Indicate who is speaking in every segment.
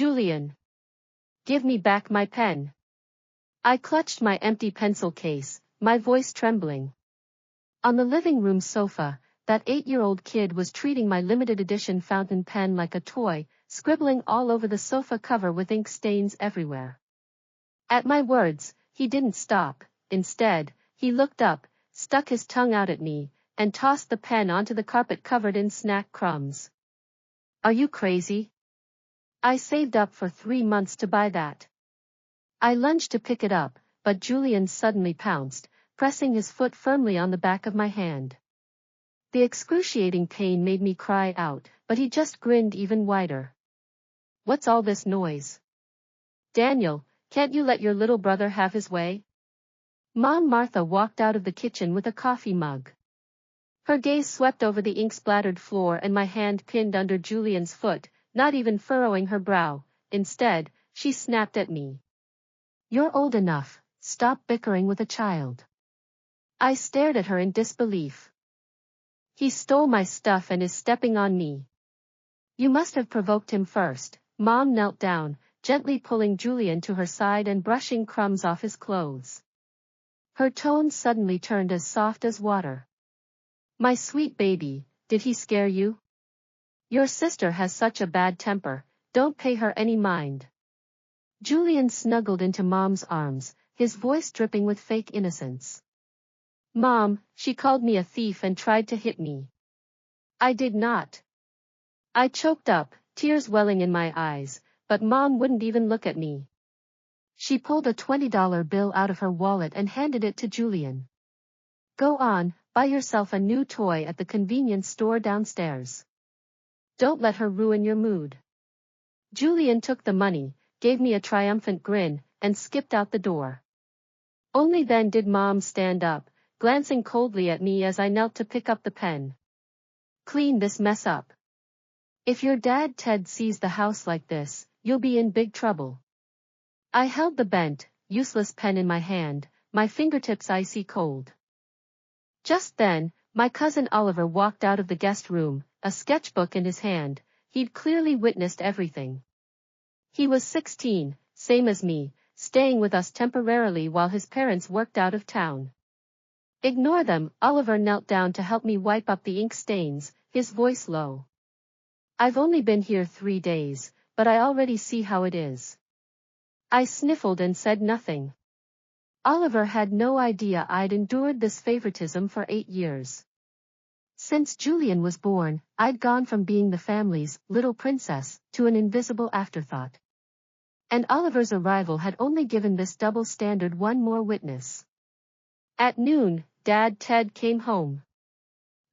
Speaker 1: Julian. Give me back my pen. I clutched my empty pencil case, my voice trembling. On the living room sofa, that 8-year-old kid was treating my limited edition fountain pen like a toy, scribbling all over the sofa cover with ink stains everywhere. At my words, he didn't stop. Instead, he looked up, stuck his tongue out at me, and tossed the pen onto the carpet covered in snack crumbs. Are you crazy? I saved up for 3 months to buy that. I lunged to pick it up, but Julian suddenly pounced, pressing his foot firmly on the back of my hand. The excruciating pain made me cry out, but he just grinned even wider. What's all this noise? Daniel, can't you let your little brother have his way? Mom Martha walked out of the kitchen with a coffee mug. Her gaze swept over the ink-splattered floor and my hand pinned under Julian's foot, not even furrowing her brow. Instead, she snapped at me. You're old enough, stop bickering with a child. I stared at her in disbelief. He stole my stuff and is stepping on me. You must have provoked him first. Mom knelt down, gently pulling Julian to her side and brushing crumbs off his clothes. Her tone suddenly turned as soft as water. My sweet baby, did he scare you? Your sister has such a bad temper, don't pay her any mind. Julian snuggled into Mom's arms, his voice dripping with fake innocence. Mom, she called me a thief and tried to hit me. I did not. I choked up, tears welling in my eyes, but Mom wouldn't even look at me. She pulled a $20 bill out of her wallet and handed it to Julian. Go on, buy yourself a new toy at the convenience store downstairs. Don't let her ruin your mood. Julian took the money, gave me a triumphant grin, and skipped out the door. Only then did Mom stand up, glancing coldly at me as I knelt to pick up the pen. Clean this mess up. If your dad Ted sees the house like this, you'll be in big trouble. I held the bent, useless pen in my hand, my fingertips icy cold. Just then, my cousin Oliver walked out of the guest room, a sketchbook in his hand. He'd clearly witnessed everything. He was 16, same as me, staying with us temporarily while his parents worked out of town. Ignore them, Oliver knelt down to help me wipe up the ink stains, his voice low. I've only been here 3 days, but I already see how it is. I sniffled and said nothing. Oliver had no idea I'd endured this favoritism for 8 years. Since Julian was born, I'd gone from being the family's little princess to an invisible afterthought. And Oliver's arrival had only given this double standard one more witness. At noon, Dad Ted came home.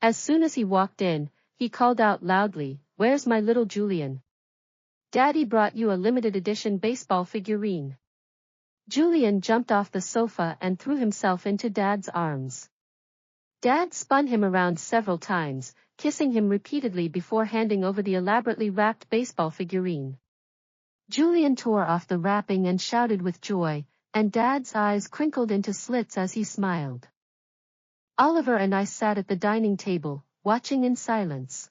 Speaker 1: As soon as he walked in, he called out loudly, "Where's my little Julian? Daddy brought you a limited edition baseball figurine." Julian jumped off the sofa and threw himself into Dad's arms. Dad spun him around several times, kissing him repeatedly before handing over the elaborately wrapped baseball figurine. Julian tore off the wrapping and shouted with joy, and Dad's eyes crinkled into slits as he smiled. Oliver and I sat at the dining table, watching in silence.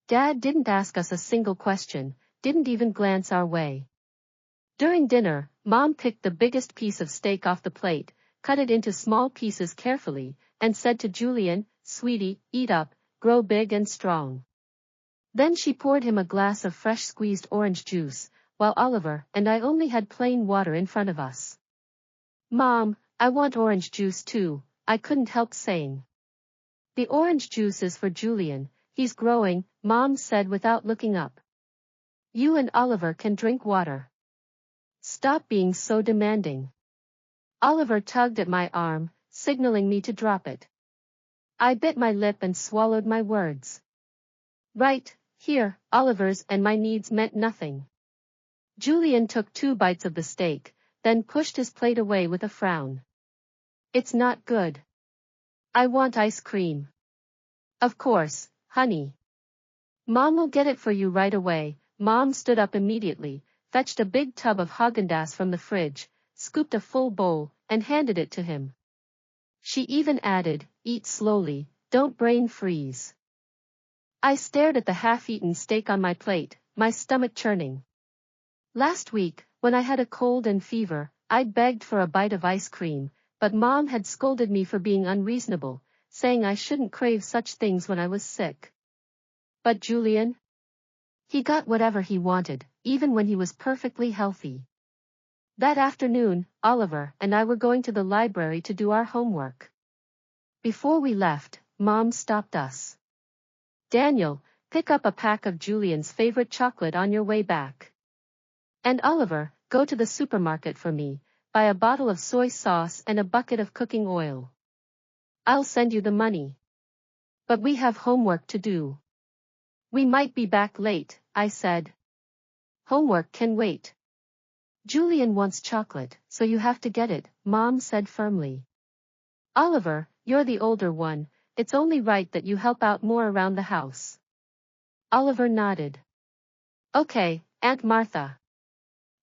Speaker 1: Dad didn't ask us a single question, didn't even glance our way. During dinner, Mom picked the biggest piece of steak off the plate, cut it into small pieces carefully, and said to Julian, "Sweetie, eat up, grow big and strong." Then she poured him a glass of fresh squeezed orange juice, while Oliver and I only had plain water in front of us. "Mom, I want orange juice too," I couldn't help saying. "The orange juice is for Julian, he's growing," Mom said without looking up. "You and Oliver can drink water. Stop being so demanding." Oliver tugged at my arm, signaling me to drop it. I bit my lip and swallowed my words. Right, here, Oliver's and my needs meant nothing. Julian took 2 bites of the steak, then pushed his plate away with a frown. "It's not good. I want ice cream." "Of course, honey. Mom will get it for you right away." Mom stood up immediately, fetched a big tub of Häagen-Dazs from the fridge, scooped a full bowl, and handed it to him. She even added, "Eat slowly, don't brain freeze." I stared at the half-eaten steak on my plate, my stomach churning. Last week, when I had a cold and fever, I begged for a bite of ice cream, but Mom had scolded me for being unreasonable, saying I shouldn't crave such things when I was sick. But Julian? He got whatever he wanted, even when he was perfectly healthy. That afternoon, Oliver and I were going to the library to do our homework. Before we left, Mom stopped us. Daniel, pick up a pack of Julian's favorite chocolate on your way back. And Oliver, go to the supermarket for me, buy a bottle of soy sauce and a bucket of cooking oil. I'll send you the money. But we have homework to do. We might be back late, I said. Homework can wait. Julian wants chocolate, so you have to get it, Mom said firmly. Oliver, you're the older one, it's only right that you help out more around the house. Oliver nodded. Okay, Aunt Martha.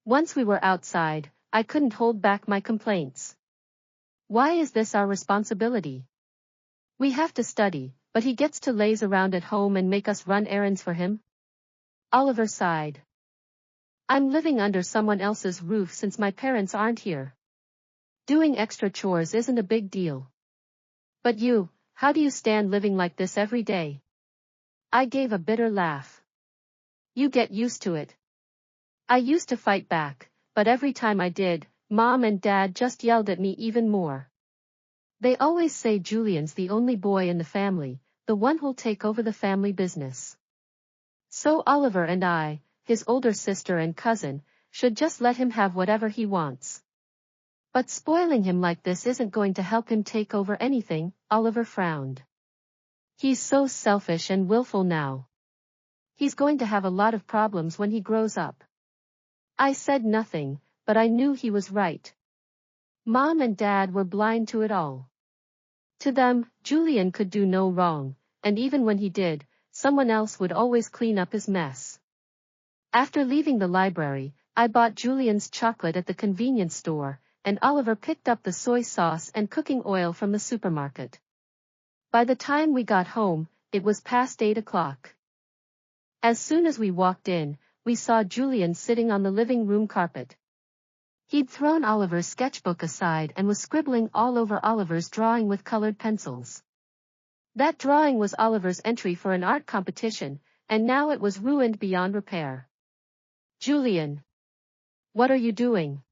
Speaker 1: Once we were outside, I couldn't hold back my complaints. Why is this our responsibility? We have to study, but he gets to laze around at home and make us run errands for him? Oliver sighed. I'm living under someone else's roof since my parents aren't here. Doing extra chores isn't a big deal. But you, how do you stand living like this every day? I gave a bitter laugh. You get used to it. I used to fight back, but every time I did, Mom and Dad just yelled at me even more. They always say Julian's the only boy in the family, the one who'll take over the family business. So Oliver and I, his older sister and cousin, should just let him have whatever he wants. But spoiling him like this isn't going to help him take over anything, Oliver frowned. He's so selfish and willful now. He's going to have a lot of problems when he grows up. I said nothing, but I knew he was right. Mom and Dad were blind to it all. To them, Julian could do no wrong, and even when he did, someone else would always clean up his mess. After leaving the library, I bought Julian's chocolate at the convenience store, and Oliver picked up the soy sauce and cooking oil from the supermarket. By the time we got home, it was past 8 o'clock. As soon as we walked in, we saw Julian sitting on the living room carpet. He'd thrown Oliver's sketchbook aside and was scribbling all over Oliver's drawing with colored pencils. That drawing was Oliver's entry for an art competition, and now it was ruined beyond repair. Julian. What are you doing?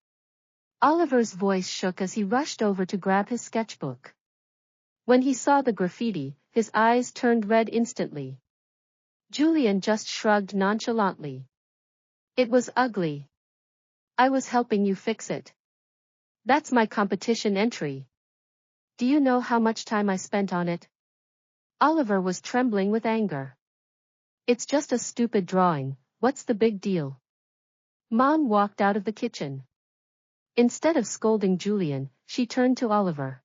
Speaker 1: Oliver's voice shook as he rushed over to grab his sketchbook. When he saw the graffiti, his eyes turned red instantly. Julian just shrugged nonchalantly. It was ugly. I was helping you fix it. That's my competition entry. Do you know how much time I spent on it? Oliver was trembling with anger. It's just a stupid drawing, what's the big deal? Mom walked out of the kitchen. Instead of scolding Julian, she turned to Oliver.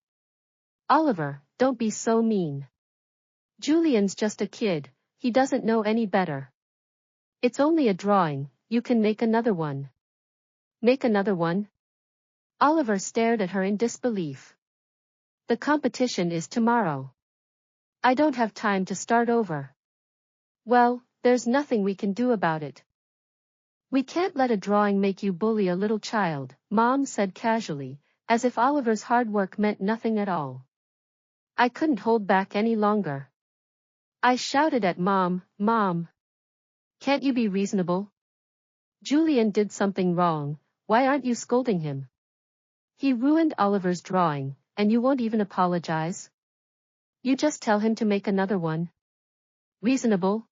Speaker 1: Oliver, don't be so mean. Julian's just a kid, he doesn't know any better. It's only a drawing, you can make another one. Make another one? Oliver stared at her in disbelief. The competition is tomorrow. I don't have time to start over. Well, there's nothing we can do about it. We can't let a drawing make you bully a little child, Mom said casually, as if Oliver's hard work meant nothing at all. I couldn't hold back any longer. I shouted at Mom, Mom. Can't you be reasonable? Julian did something wrong, why aren't you scolding him? He ruined Oliver's drawing, and you won't even apologize? You just tell him to make another one. Reasonable?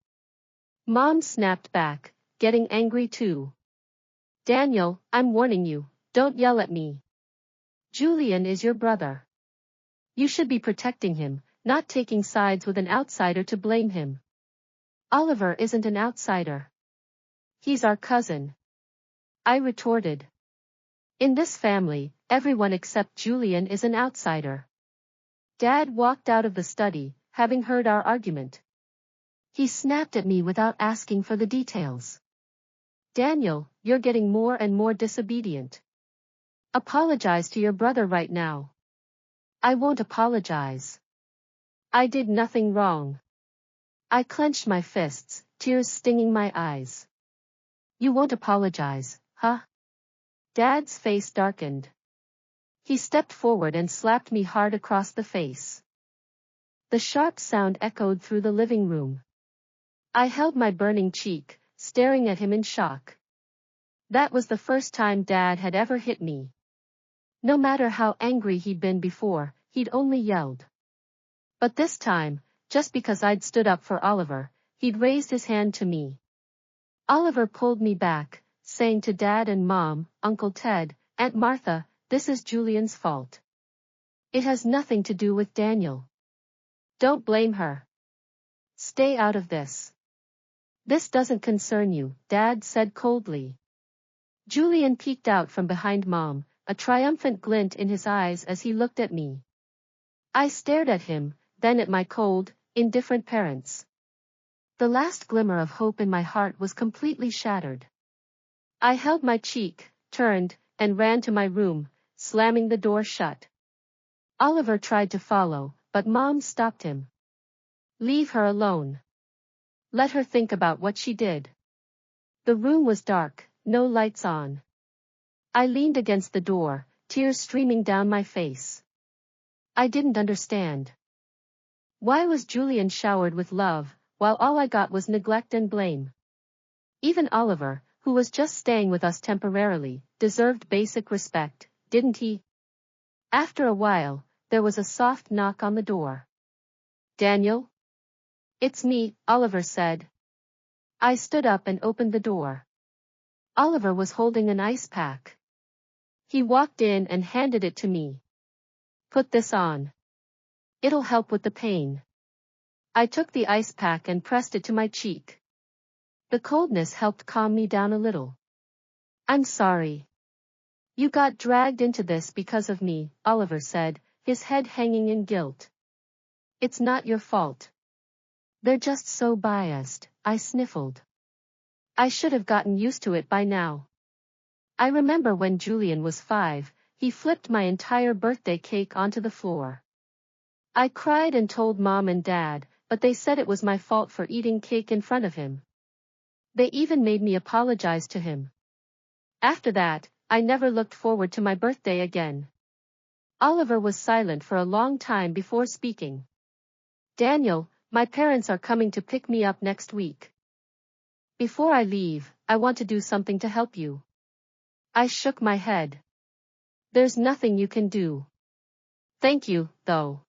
Speaker 1: Mom snapped back, getting angry too. Daniel, I'm warning you, don't yell at me. Julian is your brother. You should be protecting him, not taking sides with an outsider to blame him. Oliver isn't an outsider. He's our cousin. I retorted. In this family, everyone except Julian is an outsider. Dad walked out of the study, having heard our argument. He snapped at me without asking for the details. Daniel, you're getting more and more disobedient. Apologize to your brother right now. I won't apologize. I did nothing wrong. I clenched my fists, tears stinging my eyes. You won't apologize, Huh? Dad's face darkened. He stepped forward and slapped me hard across the face. The sharp sound echoed through the living room. I held my burning cheek, staring at him in shock. That was the first time Dad had ever hit me. No matter how angry he'd been before, he'd only yelled. But this time, just because I'd stood up for Oliver, he'd raised his hand to me. Oliver pulled me back, saying to Dad and Mom, Uncle Ted, Aunt Martha, this is Julian's fault. It has nothing to do with Daniel. Don't blame her. Stay out of this. This doesn't concern you, Dad said coldly. Julian peeked out from behind Mom, a triumphant glint in his eyes as he looked at me. I stared at him, then at my cold, indifferent parents. The last glimmer of hope in my heart was completely shattered. I held my cheek, turned, and ran to my room, slamming the door shut. Oliver tried to follow, but Mom stopped him. Leave her alone. Let her think about what she did. The room was dark, no lights on. I leaned against the door, tears streaming down my face. I didn't understand. Why was Julian showered with love, while all I got was neglect and blame? Even Oliver, who was just staying with us temporarily, deserved basic respect, didn't he? After a while, there was a soft knock on the door. Daniel? It's me, Oliver said. I stood up and opened the door. Oliver was holding an ice pack. He walked in and handed it to me. Put this on. It'll help with the pain. I took the ice pack and pressed it to my cheek. The coldness helped calm me down a little. I'm sorry. You got dragged into this because of me, Oliver said, his head hanging in guilt. It's not your fault. They're just so biased, I sniffled. I should have gotten used to it by now. I remember when Julian was 5, he flipped my entire birthday cake onto the floor. I cried and told Mom and Dad, but they said it was my fault for eating cake in front of him. They even made me apologize to him. After that, I never looked forward to my birthday again. Oliver was silent for a long time before speaking. Daniel, my parents are coming to pick me up next week. Before I leave, I want to do something to help you. I shook my head. There's nothing you can do. Thank you, though.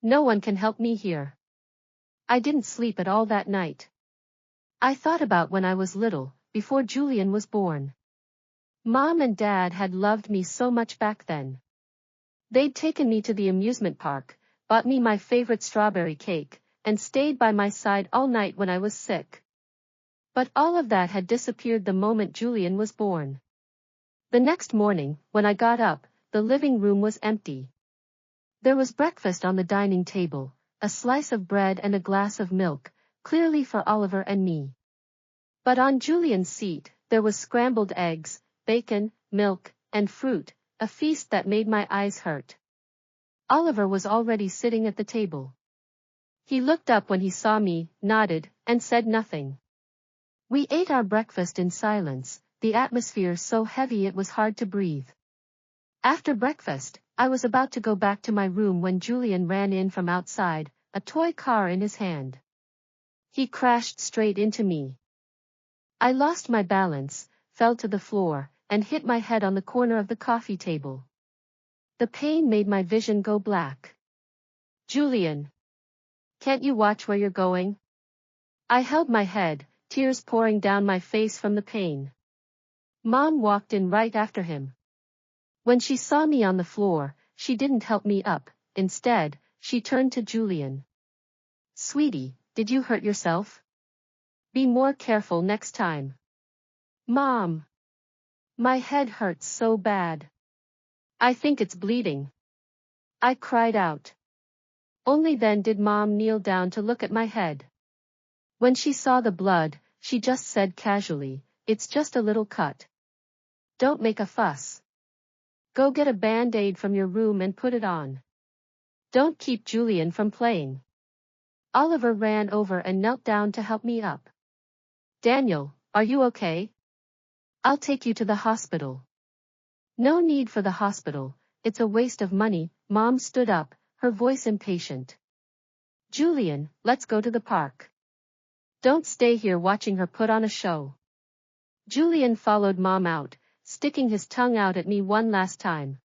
Speaker 1: No one can help me here. I didn't sleep at all that night. I thought about when I was little, before Julian was born. Mom and Dad had loved me so much back then. They'd taken me to the amusement park, bought me my favorite strawberry cake, and stayed by my side all night when I was sick. But all of that had disappeared the moment Julian was born. The next morning, when I got up, the living room was empty. There was breakfast on the dining table, a slice of bread and a glass of milk, clearly for Oliver and me. But on Julian's seat, there was scrambled eggs, bacon, milk, and fruit, a feast that made my eyes hurt. Oliver was already sitting at the table. He looked up when he saw me, nodded, and said nothing. We ate our breakfast in silence, the atmosphere so heavy it was hard to breathe. After breakfast, I was about to go back to my room when Julian ran in from outside, a toy car in his hand. He crashed straight into me. I lost my balance, fell to the floor, and hit my head on the corner of the coffee table. The pain made my vision go black. Julian. Can't you watch where you're going? I held my head, tears pouring down my face from the pain. Mom walked in right after him. When she saw me on the floor, she didn't help me up, instead, she turned to Julian. Sweetie, did you hurt yourself? Be more careful next time. Mom. My head hurts so bad. I think it's bleeding. I cried out. Only then did Mom kneel down to look at my head. When she saw the blood, she just said casually, it's just a little cut. Don't make a fuss. Go get a band-aid from your room and put it on. Don't keep Julian from playing. Oliver ran over and knelt down to help me up. Daniel, are you okay? I'll take you to the hospital. No need for the hospital, it's a waste of money. Mom stood up, her voice impatient. Julian, let's go to the park. Don't stay here watching her put on a show. Julian followed Mom out, sticking his tongue out at me one last time.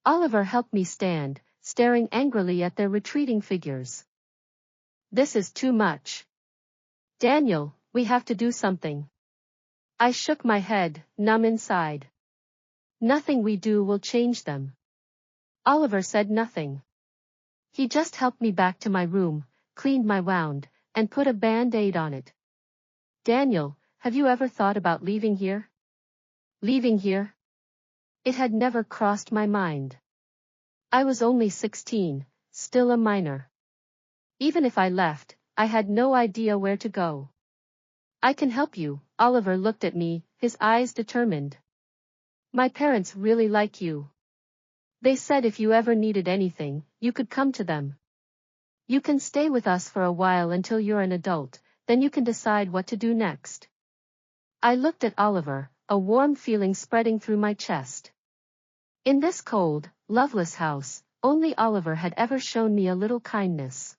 Speaker 1: Oliver helped me stand, staring angrily at their retreating figures. This is too much. Daniel, we have to do something. I shook my head, numb inside. Nothing we do will change them. Oliver said nothing. He just helped me back to my room, cleaned my wound, and put a band-aid on it. Daniel, have you ever thought about leaving here? Leaving here? It had never crossed my mind. I was only 16, still a minor. Even if I left, I had no idea where to go. I can help you, Oliver looked at me, his eyes determined. My parents really like you. They said if you ever needed anything, you could come to them. You can stay with us for a while until you're an adult, then you can decide what to do next. I looked at Oliver, a warm feeling spreading through my chest. In this cold, loveless house, only Oliver had ever shown me a little kindness.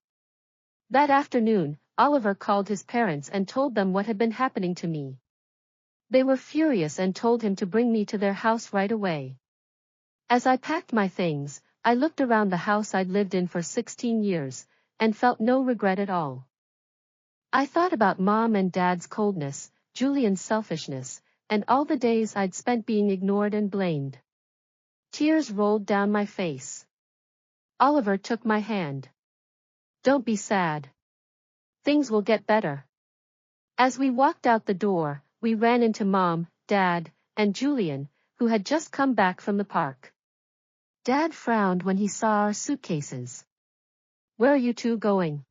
Speaker 1: That afternoon, Oliver called his parents and told them what had been happening to me. They were furious and told him to bring me to their house right away. As I packed my things, I looked around the house I'd lived in for 16 years, and felt no regret at all. I thought about Mom and Dad's coldness, Julian's selfishness, and all the days I'd spent being ignored and blamed. Tears rolled down my face. Oliver took my hand. Don't be sad. Things will get better. As we walked out the door, we ran into Mom, Dad, and Julian, who had just come back from the park. Dad frowned when he saw our suitcases. Where are you two going?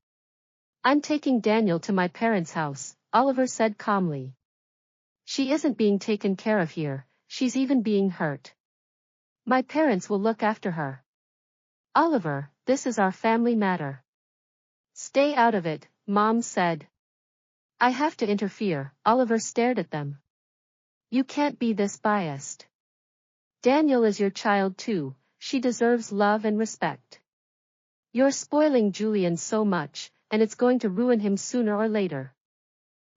Speaker 1: I'm taking Daniel to my parents' house, Oliver said calmly. She isn't being taken care of here, she's even being hurt. My parents will look after her. Oliver, this is our family matter. Stay out of it, Mom said. I have to interfere, Oliver stared at them. You can't be this biased. Daniel is your child too, she deserves love and respect. You're spoiling Julian so much, and it's going to ruin him sooner or later.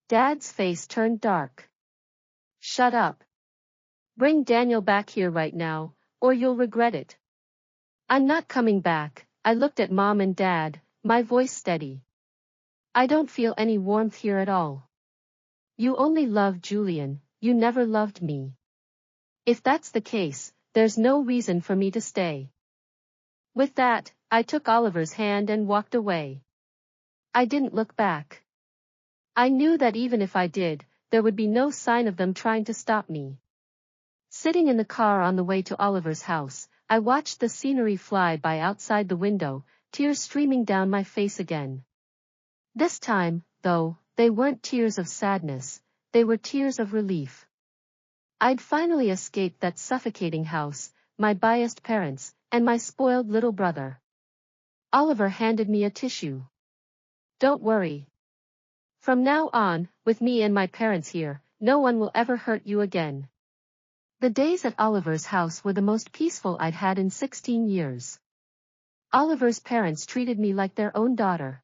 Speaker 1: Dad's face turned dark. Shut up. Bring Daniel back here right now, or you'll regret it. I'm not coming back, I looked at Mom and Dad, my voice steady. I don't feel any warmth here at all. You only love Julian, you never loved me. If that's the case, there's no reason for me to stay. With that, I took Oliver's hand and walked away. I didn't look back. I knew that even if I did, there would be no sign of them trying to stop me. Sitting in the car on the way to Oliver's house, I watched the scenery fly by outside the window, tears streaming down my face again. This time, though, they weren't tears of sadness, they were tears of relief. I'd finally escaped that suffocating house, my biased parents, and my spoiled little brother. Oliver handed me a tissue. Don't worry. From now on, with me and my parents here, no one will ever hurt you again. The days at Oliver's house were the most peaceful I'd had in 16 years. Oliver's parents treated me like their own daughter.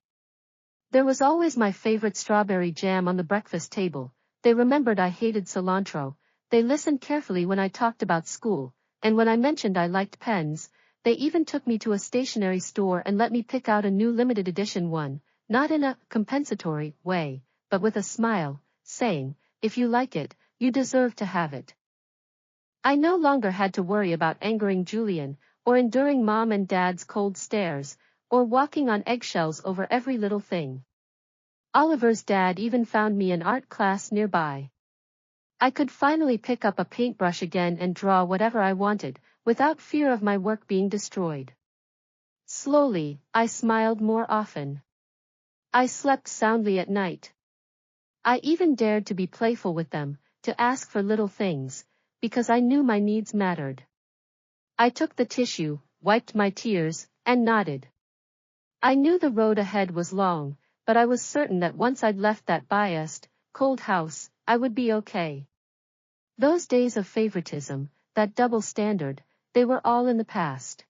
Speaker 1: There was always my favorite strawberry jam on the breakfast table, they remembered I hated cilantro, they listened carefully when I talked about school, and when I mentioned I liked pens, they even took me to a stationery store and let me pick out a new limited edition one, not in a compensatory way, but with a smile, saying, if you like it, you deserve to have it. I no longer had to worry about angering Julian, or enduring Mom and Dad's cold stares, or walking on eggshells over every little thing. Oliver's dad even found me an art class nearby. I could finally pick up a paintbrush again and draw whatever I wanted, without fear of my work being destroyed. Slowly, I smiled more often. I slept soundly at night. I even dared to be playful with them, to ask for little things, because I knew my needs mattered. I took the tissue, wiped my tears, and nodded. I knew the road ahead was long, but I was certain that once I'd left that biased, cold house, I would be okay. Those days of favoritism, that double standard, they were all in the past.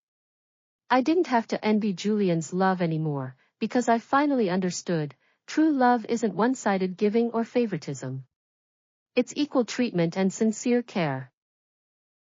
Speaker 1: I didn't have to envy Julian's love anymore, because I finally understood, true love isn't one-sided giving or favoritism. It's equal treatment and sincere care.